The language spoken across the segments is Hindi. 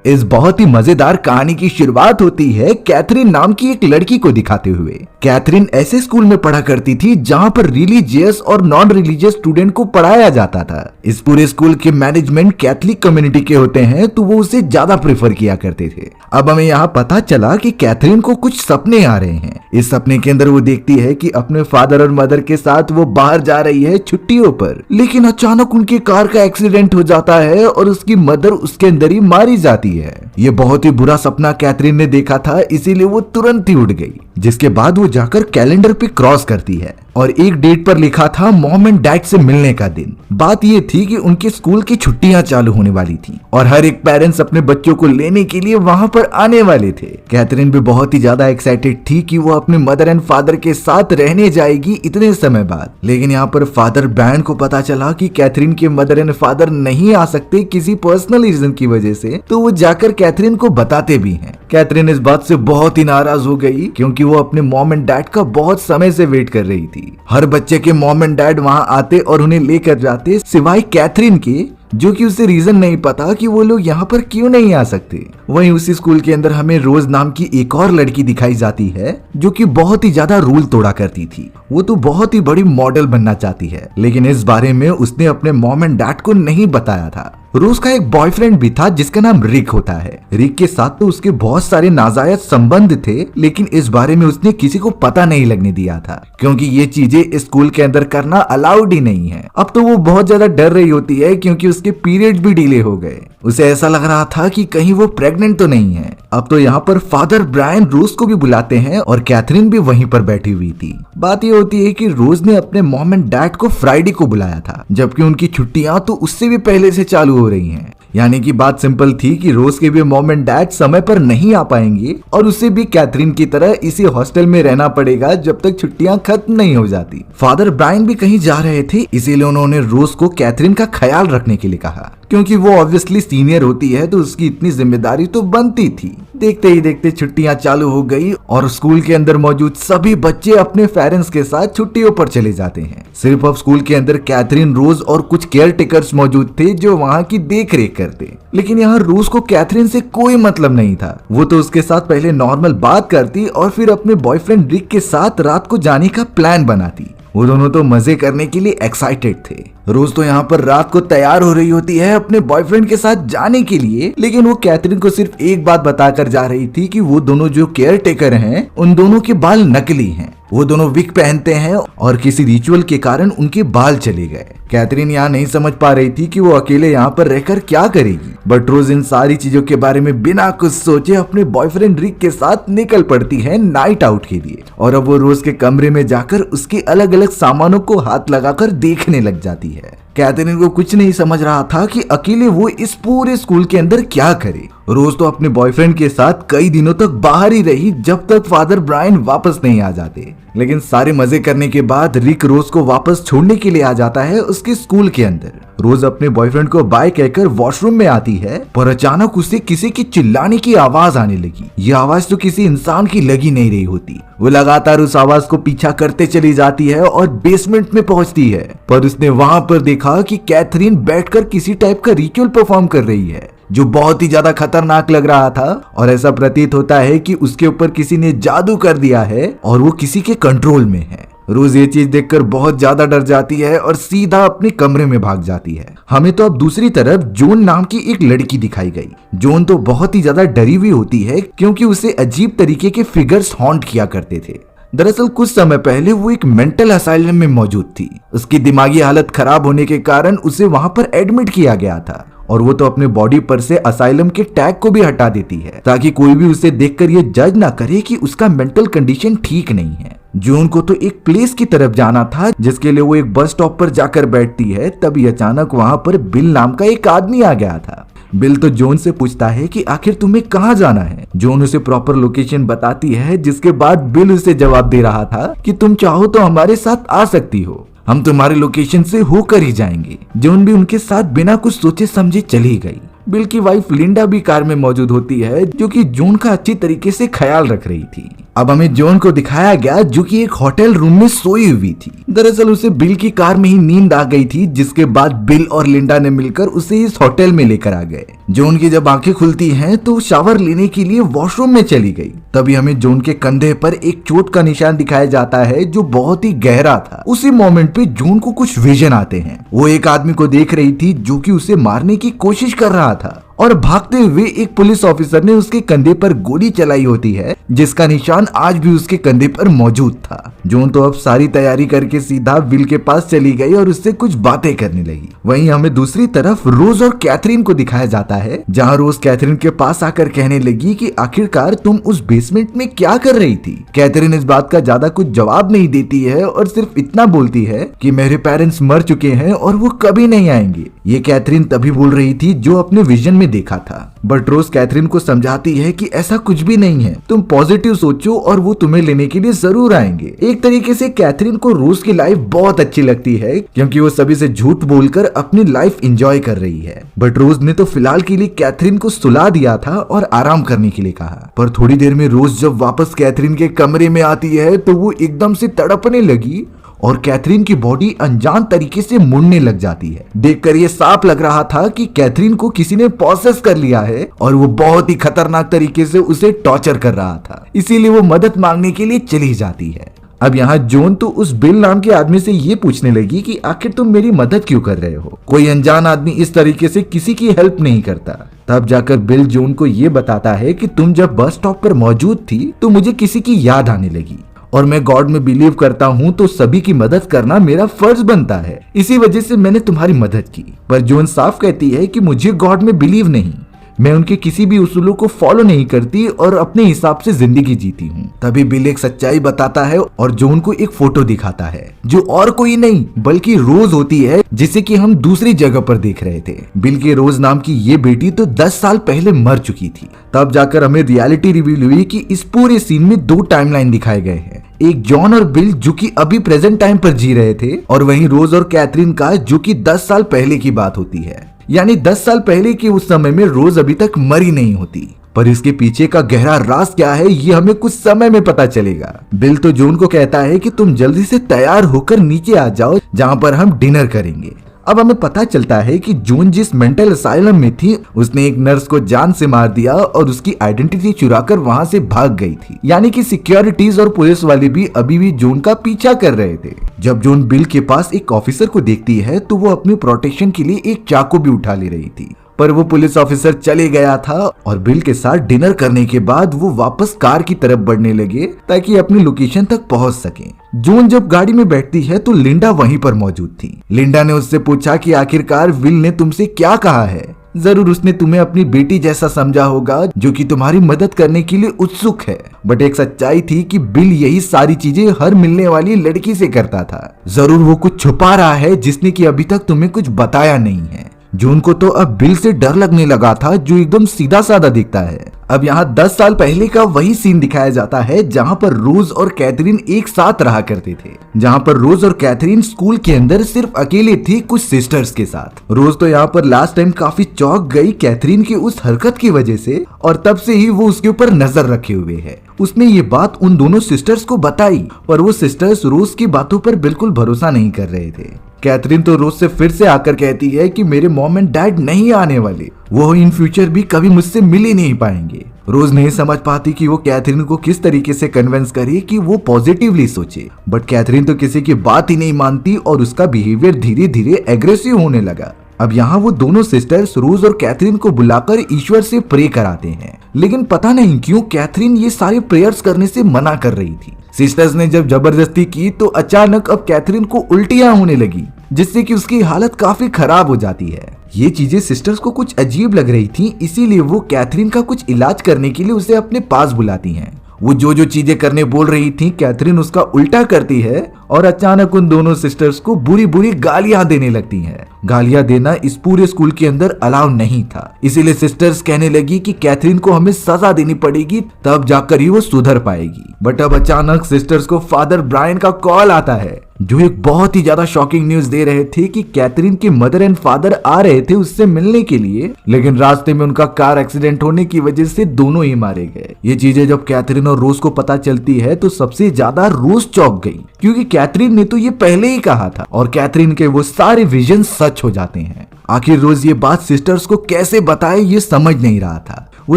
इस बहुत ही मजेदार कहानी की शुरुआत होती है कैथरीन नाम की एक लड़की को दिखाते हुए। कैथरीन ऐसे स्कूल में पढ़ा करती थी जहां पर रिलीजियस और नॉन रिलीजियस स्टूडेंट को पढ़ाया जाता था। इस पूरे स्कूल के मैनेजमेंट कैथलिक कम्युनिटी के होते हैं, तो वो उसे ज्यादा प्रेफर किया करते थे। अब हमें यहाँ पता चला कि कैथरीन को कुछ सपने आ रहे हैं। इस सपने के अंदर वो देखती है कि अपने फादर और मदर के साथ वो बाहर जा रही है छुट्टियों पर, लेकिन अचानक उनकी कार का एक्सीडेंट हो जाता है और उसकी मदर उसके अंदर ही मारी जाती है। ये बहुत ही बुरा सपना कैथरीन ने देखा था, इसीलिए वो तुरंत ही उठ गई। जिसके बाद वो जाकर कैलेंडर पे क्रॉस करती है और एक डेट पर लिखा था मॉम एंड डैड से मिलने का दिन। बात ये थी कि उनके स्कूल की छुट्टियां चालू होने वाली थी और हर एक पेरेंट्स अपने बच्चों को लेने के लिए वहां पर आने वाले थे। कैथरीन भी बहुत ही ज्यादा एक्साइटेड थी कि वो अपने मदर एंड फादर के साथ रहने जाएगी इतने समय बाद। लेकिन यहाँ पर फादर ब्रायन को पता चला कि कैथरीन के मदर एंड फादर नहीं आ सकते किसी पर्सनल रीजन की वजह से, तो वो जाकर कैथरीन को बताते भी हैं। कैथरीन इस बात से बहुत ही नाराज हो गई क्योंकि वो अपने मॉम एंड डैड का बहुत समय से वेट कर रही थी। हर बच्चे के मॉम एंड डैड वहां आते और उन्हें लेकर जाते, सिवाय कैथरीन के, जो कि उसे रीजन नहीं पता कि वो लोग यहाँ पर क्यों नहीं आ सकते। वहीं उसी स्कूल के अंदर हमें रोज नाम की एक और लड़की दिखाई जाती है जो कि बहुत ही ज्यादा रूल तोड़ा करती थी। वो तो बहुत ही बड़ी मॉडल बनना चाहती है, लेकिन इस बारे में उसने अपने मॉम एंड डैड को नहीं बताया था। रोज का एक बॉयफ्रेंड भी था जिसका नाम रिक होता है। रिक के साथ तो उसके बहुत सारे नाजायज संबंध थे, लेकिन इस बारे में उसने किसी को पता नहीं लगने दिया था क्योंकि ये चीजें स्कूल के अंदर करना अलाउड ही नहीं है। अब तो वो बहुत ज्यादा डर रही होती है क्योंकि उसके पीरियड भी डिले हो गए। उसे ऐसा लग रहा था कि कहीं वो प्रेग्नेंट तो नहीं है। अब तो यहाँ पर फादर ब्रायन रोज को भी बुलाते हैं और कैथरीन भी वहीं पर बैठी हुई थी। बात ये होती है कि रोज ने अपने मॉम एंड डैड को फ्राइडे को बुलाया था, जबकि उनकी छुट्टियां तो उससे भी पहले से चालू हो रही हैं। यानी कि बात सिंपल थी कि रोज के भी मॉम एंड डैड समय पर नहीं आ पाएंगे और उसे भी कैथरीन की तरह इसी हॉस्टल में रहना पड़ेगा जब तक छुट्टियां खत्म नहीं हो जाती। फादर ब्रायन भी कहीं जा रहे थे, इसीलिए उन्होंने रोज को कैथरीन का ख्याल रखने के लिए कहा क्योंकि वो ऑब्वियसली सीनियर होती है तो उसकी इतनी जिम्मेदारी तो बनती थी। देखते ही देखते छुट्टियां चालू हो गई और स्कूल के अंदर मौजूद सभी बच्चे अपने पेरेंट्स के साथ छुट्टियों पर चले जाते हैं। सिर्फ अब स्कूल के अंदर कैथरीन, रोज और कुछ केयर टेकर्स मौजूद थे जो वहां की देख रेख करते। लेकिन यहाँ रोज को कैथरीन से कोई मतलब नहीं था। वो तो उसके साथ पहले नॉर्मल बात करती और फिर अपने बॉयफ्रेंड रिक के साथ रात को जाने का प्लान बनाती। वो दोनों तो मजे करने के लिए एक्साइटेड थे। रोज तो यहाँ पर रात को तैयार हो रही होती है अपने बॉयफ्रेंड के साथ जाने के लिए, लेकिन वो कैथरीन को सिर्फ एक बात बताकर जा रही थी कि वो दोनों जो केयर टेकर हैं उन दोनों के बाल नकली हैं। वो दोनों विग पहनते हैं और किसी रिचुअल के कारण उनके बाल चले गए। कैथरीन यहाँ नहीं समझ पा रही थी कि वो अकेले यहाँ पर रहकर क्या करेगी, बट रोज इन सारी चीजों के बारे में बिना कुछ सोचे अपने बॉयफ्रेंड रिक के साथ निकल पड़ती है नाइट आउट के लिए। और अब वो रोज के कमरे में जाकर उसके अलग अलग सामानों को हाथ लगाकर देखने लग जाती है। कैथरीन को कुछ नहीं समझ रहा था कि अकेले वो इस पूरे स्कूल के अंदर क्या करे। रोज तो अपने बॉयफ्रेंड के साथ कई दिनों तक बाहर ही रही जब तक फादर ब्रायन वापस नहीं आ जाते। लेकिन सारे मजे करने के बाद रिक रोज को वापस छोड़ने के लिए आ जाता है उसके स्कूल के अंदर। रोज अपने बॉयफ्रेंड को बाय कहकर वॉशरूम में आती है, पर अचानक उसे किसी की चिल्लाने की आवाज आने लगी। ये आवाज तो किसी इंसान की लगी नहीं रही होती। वो लगातार उस आवाज को पीछा करते चली जाती है और बेसमेंट में पहुंचती है, पर उसने वहां पर देखा कि कैथरीन बैठकर किसी टाइप का रिचुअल परफॉर्म कर रही है जो बहुत ही ज्यादा खतरनाक लग रहा था। और ऐसा प्रतीत होता है कि उसके ऊपर किसी ने जादू कर दिया है और वो किसी के कंट्रोल में है। रोज ये चीज देखकर बहुत ज्यादा डर जाती है और सीधा अपने कमरे में भाग जाती है। हमें तो अब दूसरी तरफ जोन नाम की एक लड़की दिखाई गई। जोन तो बहुत ही ज्यादा डरी हुई होती है क्योंकि उसे अजीब तरीके के फिगर्स हॉन्ट किया करते थे। दरअसल कुछ समय पहले वो एक मेंटल असाइलम में मौजूद थी। उसकी दिमागी हालत खराब होने के कारण उसे वहां पर एडमिट किया गया था और वो तो अपने बॉडी पर से असाइलम के टैग को भी हटा देती है ताकि कोई भी उसे देखकर ये जज ना करे कि उसका मेंटल कंडीशन ठीक नहीं है। जून को तो एक प्लेस की तरफ जाना था जिसके लिए वो एक बस स्टॉप पर जाकर बैठती है, तभी अचानक वहां पर बिल नाम का एक आदमी आ गया था। बिल तो जोन से पूछता है कि आखिर तुम्हें कहाँ जाना है। जोन उसे प्रॉपर लोकेशन बताती है, जिसके बाद बिल उसे जवाब दे रहा था कि तुम चाहो तो हमारे साथ आ सकती हो, हम तुम्हारे लोकेशन से होकर ही जाएंगे। जोन भी उनके साथ बिना कुछ सोचे समझे चली गई। बिल की वाइफ लिंडा भी कार में मौजूद होती है जो कि जोन का अच्छी तरीके से ख्याल रख रही थी। अब हमें जॉन को दिखाया गया जो कि एक होटल रूम में सोई हुई थी। दरअसल उसे बिल की कार में ही नींद आ गई थी, जिसके बाद बिल और लिंडा ने मिलकर उसे इस होटल में लेकर आ गए। जॉन की जब आंखें खुलती हैं तो शावर लेने के लिए वॉशरूम में चली गई। तभी हमें जॉन के कंधे पर एक चोट का निशान दिखाया जाता है जो बहुत ही गहरा था। उसी मोमेंट पे जॉन को कुछ विजन आते हैं। वो एक आदमी को देख रही थी जो कि उसे मारने की कोशिश कर रहा था और भागते हुए एक पुलिस ऑफिसर ने उसके कंधे पर गोली चलाई होती है, जिसका निशान आज भी उसके कंधे पर मौजूद था। जॉन तो अब सारी तैयारी करके सीधा बिल के पास चली गई और उससे कुछ बातें करने लगी। वहीं हमें दूसरी तरफ रोज और कैथरीन को दिखाया जाता है, जहां रोज कैथरीन के पास आकर कहने लगी कि आखिरकार तुम उस बेसमेंट में क्या कर रही थी। कैथरीन इस बात का ज्यादा कुछ जवाब नहीं देती है और सिर्फ इतना बोलती है कि मेरे पेरेंट्स मर चुके हैं और वो कभी नहीं आएंगे। ये कैथरीन तभी बोल रही थी जो अपने विजन में देखा था। बट रोज कैथरीन को समझाती है कि ऐसा कुछ भी नहीं है, तुम पॉजिटिव सोचो और वो तुम्हें लेने के लिए जरूर आएंगे। एक तरीके से कैथरीन को रोज की लाइफ बहुत अच्छी लगती है, क्योंकि वो सभी से झूठ बोलकर अपनी लाइफ एंजॉय कर रही है। बट रोज ने तो फिलहाल के लिए कैथरीन को सुला दिया था और आराम करने के लिए कहा। पर थोड़ी देर में रोज जब वापस कैथरीन के कमरे में आती है तो वो एकदम से तड़पने लगी और कैथरीन की बॉडी अनजान तरीके से मुड़ने लग जाती है। देखकर ये साफ लग रहा था कि कैथरीन को किसी ने पॉसेस कर लिया है और वो बहुत ही खतरनाक तरीके से उसे टॉर्चर कर रहा था। इसीलिए वो मदद मांगने के लिए चली जाती है। अब यहाँ जॉन तो उस बिल नाम के आदमी से ये पूछने लगी कि आखिर तुम मेरी मदद क्यों कर रहे हो। कोई अनजान आदमी इस तरीके से किसी की हेल्प नहीं करता। तब जाकर बिल जॉन को ये बताता है कि तुम जब बस स्टॉप पर मौजूद थी तो मुझे किसी की याद आने लगी और मैं गॉड में बिलीव करता हूँ, तो सभी की मदद करना मेरा फर्ज बनता है। इसी वजह से मैंने तुम्हारी मदद की। पर जॉन साफ कहती है कि मुझे गॉड में बिलीव नहीं, मैं उनके किसी भी उसूलों को फॉलो नहीं करती और अपने हिसाब से जिंदगी जीती हूँ। तभी बिल एक सच्चाई बताता है और जॉन को एक फोटो दिखाता है जो और कोई नहीं बल्कि रोज होती है, जिसे कि हम दूसरी जगह पर देख रहे थे। बिल के रोज नाम की ये बेटी तो 10 साल पहले मर चुकी थी। तब जाकर हमें रियलिटी रिवील हुई कि इस पूरे सीन में 2 टाइमलाइन दिखाए गए हैं। एक जॉन और बिल जो कि अभी प्रेजेंट टाइम पर जी रहे थे, और वहीं रोज और कैथरीन का जो कि 10 साल पहले की बात होती है। यानी 10 साल पहले के उस समय में रोज अभी तक मरी नहीं होती। पर इसके पीछे का गहरा राज क्या है ये हमें कुछ समय में पता चलेगा। बिल तो जॉन को कहता है कि तुम जल्दी से तैयार होकर नीचे आ जाओ, जहाँ पर हम डिनर करेंगे। अब हमें पता चलता है कि जॉन जिस मेंटल असाइलम में थी उसने एक नर्स को जान से मार दिया और उसकी आइडेंटिटी चुराकर वहां से भाग गई थी। यानी कि सिक्योरिटीज और पुलिस वाले भी अभी भी जॉन का पीछा कर रहे थे। जब जॉन बिल के पास एक ऑफिसर को देखती है तो वो अपनी प्रोटेक्शन के लिए एक चाकू भी उठा ले रही थी, पर वो पुलिस ऑफिसर चले गया था और बिल के साथ डिनर करने के बाद वो वापस कार की तरफ बढ़ने लगे ताकि अपनी लोकेशन तक पहुंच सकें। जॉन जब गाड़ी में बैठती है तो लिंडा वहीं पर मौजूद थी। लिंडा ने उससे पूछा कि आखिरकार विल ने तुमसे क्या कहा है। जरूर उसने तुम्हें अपनी बेटी जैसा समझा होगा जो कि तुम्हारी मदद करने के लिए उत्सुक है। बट एक सच्चाई थी कि बिल यही सारी चीजें हर मिलने वाली लड़की से करता था। जरूर वो कुछ छुपा रहा है जिसने कि अभी तक तुम्हें कुछ बताया नहीं है। जॉन को तो अब बिल से डर लगने लगा था जो एकदम सीधा साधा दिखता है। अब यहाँ 10 साल पहले का वही सीन दिखाया जाता है जहाँ पर रोज और कैथरीन एक साथ रहा करते थे। जहाँ पर रोज और कैथरीन स्कूल के अंदर सिर्फ अकेले थी कुछ सिस्टर्स के साथ। रोज तो यहाँ पर लास्ट टाइम काफी चौंक गई कैथरीन की उस हरकत की वजह से, और तब से ही वो उसके ऊपर नजर रखे हुए है। उसने ये बात उन दोनों सिस्टर्स को बताई, पर वो सिस्टर्स रोज की बातों पर बिल्कुल भरोसा नहीं कर रहे थे। कैथरीन तो रोज से फिर से आकर कहती है कि मेरे मॉम एंड डैड नहीं आने वाले, वो इन फ्यूचर भी कभी मुझसे मिल ही नहीं पाएंगे। रोज नहीं समझ पाती कि वो कैथरीन को किस तरीके से कन्विंस करे कि वो पॉजिटिवली सोचे। बट कैथरीन तो किसी की बात ही नहीं मानती और उसका बिहेवियर धीरे धीरे एग्रेसिव होने लगा। अब यहाँ वो दोनों सिस्टर्स रोज और कैथरीन को बुलाकर ईश्वर से प्रे कराते हैं, लेकिन पता नहीं क्यों कैथरीन ये सारे प्रेयर्स करने से मना कर रही थी। सिस्टर्स ने जब जबरदस्ती की तो अचानक अब कैथरीन को उल्टियां होने लगी, जिससे कि उसकी हालत काफी खराब हो जाती है। ये चीजें सिस्टर्स को कुछ अजीब लग रही थी, इसीलिए वो कैथरीन का कुछ इलाज करने के लिए उसे अपने पास बुलाती हैं। वो जो चीजें करने बोल रही थी कैथरीन उसका उल्टा करती है और अचानक उन दोनों सिस्टर्स को बुरी बुरी गालियां देने लगती हैं। गालियां देना इस पूरे स्कूल के अंदर अलाउ नहीं था। इसीलिए सिस्टर्स कहने लगी कि कैथरीन को हमें सजा देनी पड़ेगी, तब जाकर ही वो सुधर पाएगी। बट अब अचानक सिस्टर्स को फादर ब्रायन का कॉल आता है, जो एक बहुत ही ज्यादा शॉकिंग न्यूज दे रहे थे कि कैथरीन के मदर एंड फादर आ रहे थे उससे मिलने के लिए, लेकिन रास्ते में उनका कार एक्सीडेंट होने की वजह से दोनों ही मारे गए। ये चीजें जब कैथरीन और रोज को पता चलती है तो सबसे ज्यादा रोज चौंक गई, क्योंकि कैथरीन ने तो ये पहले ही कहा था और कैथरीन के वो सारे विजन सच हो जाते हैं। आखिर रोज ये बात सिस्टर्स को कैसे बताए ये समझ नहीं रहा था। वो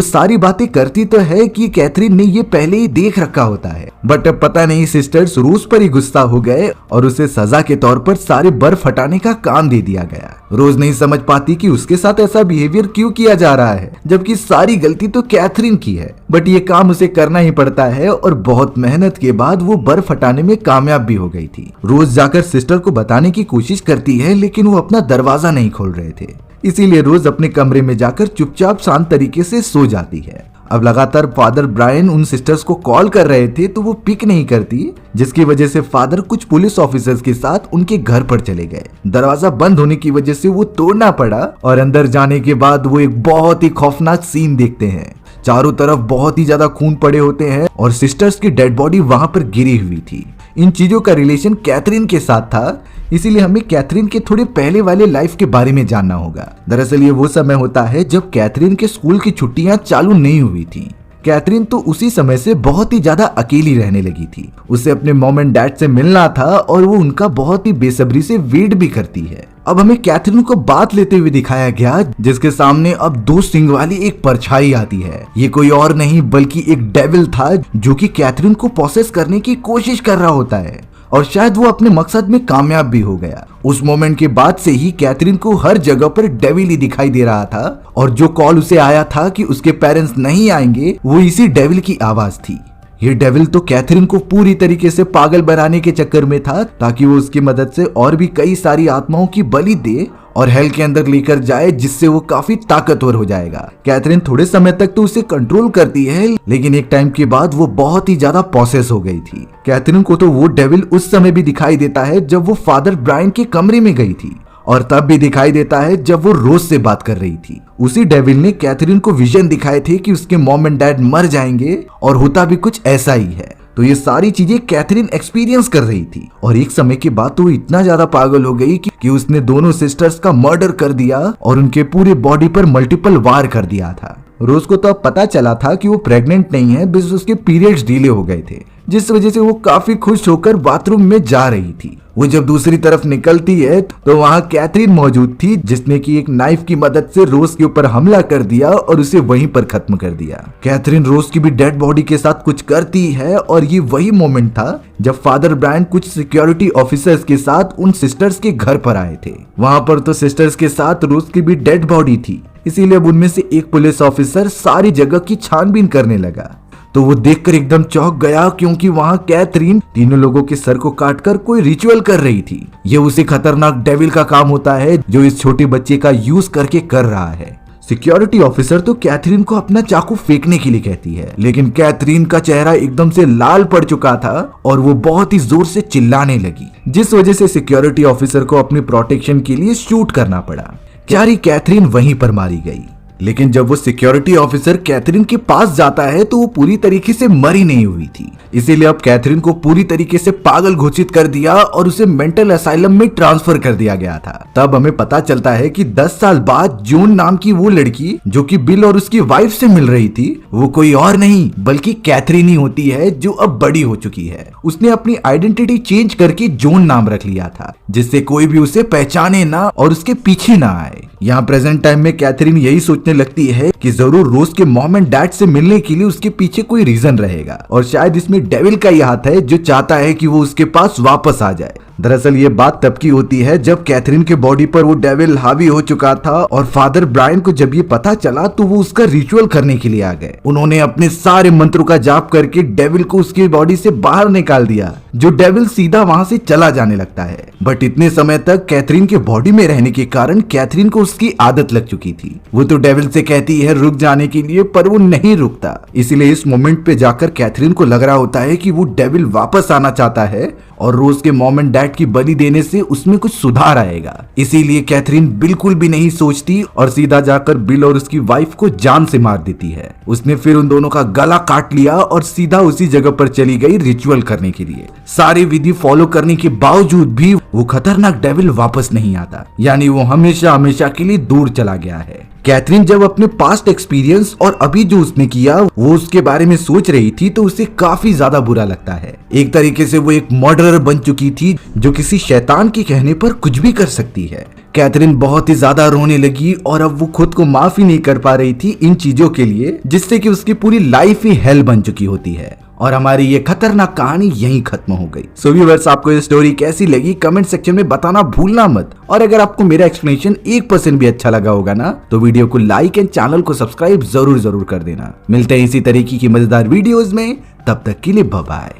सारी बातें करती तो है कि कैथरीन ने ये पहले ही देख रखा होता है, बट अब पता नहीं सिस्टर्स रोज पर ही गुस्सा हो गए और उसे सजा के तौर पर सारे बर्फ हटाने का काम दे दिया गया। रोज नहीं समझ पाती कि उसके साथ ऐसा बिहेवियर क्यों किया जा रहा है, जबकि सारी गलती तो कैथरीन की है, बट ये काम उसे करना ही पड़ता है और बहुत मेहनत के बाद वो बर्फ हटाने में कामयाब भी हो गई थी। रोज जाकर सिस्टर को बताने की कोशिश करती है, लेकिन वो अपना दरवाजा नहीं खोल रहे थे, इसीलिए रोज अपने कमरे में जाकर चुपचाप शांत तरीके से सो जाती है। अब लगातार फादर ब्रायन उन सिस्टर्स को कॉल कर रहे थे तो वो पिक नहीं करती, जिसकी वजह से फादर कुछ पुलिस ऑफिसर्स के साथ उनके घर पर चले गए। दरवाजा बंद होने की वजह से वो तोड़ना पड़ा और अंदर जाने के बाद वो एक बहुत ही खौफनाक सीन देखते हैं। चारों तरफ बहुत ही ज्यादा खून पड़े होते हैं और सिस्टर्स की डेड बॉडी वहां पर गिरी हुई थी। इन चीजों का रिलेशन कैथरीन के साथ था, इसीलिए हमें कैथरीन के थोड़े पहले वाले लाइफ के बारे में जानना होगा। दरअसल ये वो समय होता है जब कैथरीन के स्कूल की छुट्टियां चालू नहीं हुई थी। कैथरीन तो उसी समय से बहुत ही ज्यादा अकेली रहने लगी थी। उसे अपने मॉम एंड डैड से मिलना था और वो उनका बहुत ही बेसब्री से वेट भी करती है। अब हमें कैथरीन को बात लेते हुए दिखाया गया, जिसके सामने अब 2 सिंग वाली एक परछाई आती है। ये कोई और नहीं बल्कि एक डेविल था, जो कि कैथरीन को प्रोसेस करने की कोशिश कर रहा होता है और शायद वो अपने मकसद में कामयाब भी हो गया। उस मोमेंट के बाद से ही कैथरीन को हर जगह पर डेविल ही दिखाई दे रहा था और जो कॉल उसे आया था कि उसके पेरेंट्स नहीं आएंगे, वो इसी डेविल की आवाज थी। ये डेविल तो कैथरीन को पूरी तरीके से पागल बनाने के चक्कर में था, ताकि वो उसकी मदद से और भी कई सारी आत्माओं की बलि दे और हेल के अंदर लेकर जाए, जिससे वो काफी ताकतवर हो जाएगा। कैथरीन थोड़े समय तक तो उसे कंट्रोल करती है, लेकिन एक टाइम के बाद वो बहुत ही ज्यादा पॉसेस हो गई थी। कैथरीन को तो वो डेविल उस समय भी दिखाई देता है जब वो फादर ब्रायन के कमरे में गई थी, और तब भी दिखाई देता है जब वो रोज से बात कर रही थी। उसी डेविल ने कैथरीन को विजन दिखाए थे कि उसके मॉम एंड डैड मर जाएंगे, और होता भी कुछ ऐसा ही है। तो ये सारी चीजें कैथरीन एक्सपीरियंस कर रही थी, और एक समय के बाद तो वो इतना ज्यादा पागल हो गई कि उसने दोनों सिस्टर्स का मर्डर कर दिया और उनके पूरे बॉडी पर मल्टीपल वार कर दिया था। रोज को तो अब पता चला था कि वो प्रेग्नेंट नहीं है, बस उसके पीरियड्स डिले हो गए थे, जिस वजह से वो काफी खुश होकर बाथरूम में जा रही थी। वो जब दूसरी तरफ निकलती है तो वहाँ कैथरीन मौजूद थी, जिसने की एक नाइफ की मदद से रोज के ऊपर हमला कर दिया और उसे वहीं पर खत्म कर दिया। कैथरीन रोज की भी डेड बॉडी के साथ कुछ करती है, और ये वही मोमेंट था जब फादर ब्रायन कुछ सिक्योरिटी ऑफिसर्स के साथ उन सिस्टर्स के घर पर आए थे। वहां पर तो सिस्टर्स के साथ रोज की भी डेड बॉडी थी, इसीलिए अब उनमें से एक पुलिस ऑफिसर सारी जगह की छानबीन करने लगा। तो वो देखकर एकदम चौंक गया, क्योंकि वहां कैथरीन तीनों लोगों के सर को काटकर कोई रिचुअल कर रही थी। ये उसी खतरनाक डेविल का काम होता है जो इस छोटे बच्चे का यूज करके कर रहा है। सिक्योरिटी ऑफिसर तो कैथरीन को अपना चाकू फेंकने के लिए कहती है, लेकिन कैथरीन का चेहरा एकदम से लाल पड़ चुका था और वो बहुत ही जोर से चिल्लाने लगी, जिस वजह से सिक्योरिटी ऑफिसर को अपनी प्रोटेक्शन के लिए शूट करना पड़ा। बेचारी कैथरीन वहीं पर मारी गई। लेकिन जब वो सिक्योरिटी ऑफिसर कैथरीन के पास जाता है तो वो पूरी तरीके से मरी नहीं हुई थी, इसीलिए अब कैथरीन को पूरी तरीके से पागल घोषित कर दिया और उसे मेंटल असाइलम में ट्रांसफर कर दिया गया था। तब हमें पता चलता है कि 10 साल बाद जून नाम की वो लड़की जो कि बिल और उसकी वाइफ से मिल रही थी, वो कोई और नहीं बल्कि कैथरीन ही होती है, जो अब बड़ी हो चुकी है। उसने अपनी आइडेंटिटी चेंज करके जॉन नाम रख लिया था, जिससे कोई भी उसे पहचाने ना और उसके पीछे ना आए। यहाँ प्रेजेंट टाइम में कैथरीन यही सोचने लगती है कि जरूर रोज के मॉम एंड डैड से मिलने के लिए उसके पीछे कोई रीजन रहेगा, और शायद इसमें डेविल का ही हाथ है जो चाहता है कि वो उसके पास वापस आ जाए। दरअसल ये बात तब की होती है जब कैथरीन के बॉडी पर वो डेविल हावी हो चुका था, और फादर ब्रायन को जब ये पता चला तो वो उसका रिचुअल करने के लिए आ गए। उन्होंने अपने सारे मंत्रों का जाप करके डेविल को उसकी बॉडी से बाहर निकाल दिया, जो डेविल सीधा वहां से चला जाने लगता है। बट इतने समय तक कैथरीन के बॉडी में रहने के कारण कैथरीन को उसकी आदत लग चुकी थी। वो तो डेविल से कहती है रुक जाने के लिए, पर वो नहीं रुकता। इसीलिए इस मोमेंट पे जाकर कैथरीन को लग रहा होता है कि वो डेविल वापस आना चाहता है और रोज के मॉम एंड डैड की बलि देने से उसमें कुछ सुधार आएगा। इसीलिए कैथरीन बिल्कुल भी नहीं सोचती और सीधा जाकर बिल और उसकी वाइफ को जान से मार देती है। उसने फिर उन दोनों का गला काट लिया और सीधा उसी जगह पर चली गई रिचुअल करने के लिए। सारी विधि फॉलो करने के बावजूद भी वो खतरनाक डेविल वापस नहीं आता, यानी वो हमेशा हमेशा के लिए दूर चला गया है। कैथरीन जब अपने पास्ट एक्सपीरियंस और अभी जो उसने किया वो उसके बारे में सोच रही थी तो उसे काफी ज्यादा बुरा लगता है। एक तरीके से वो एक मर्डरर बन चुकी थी जो किसी शैतान के कहने पर कुछ भी कर सकती है। कैथरीन बहुत ही ज्यादा रोने लगी और अब वो खुद को माफ ही नहीं कर पा रही थी इन चीजों के लिए जिससे कि उसकी पूरी लाइफ ही हेल बन चुकी होती है। और हमारी ये खतरनाक कहानी यहीं खत्म हो गई। सो व्यूअर्स, आपको ये स्टोरी कैसी लगी कमेंट सेक्शन में बताना भूलना मत। और अगर आपको मेरा एक्सप्लेनेशन 1% भी अच्छा लगा होगा ना तो वीडियो को लाइक एंड चैनल को सब्सक्राइब जरूर कर देना। मिलते हैं इसी तरीके की मजेदार वीडियोस में, तब तक के लिए बाय बाय।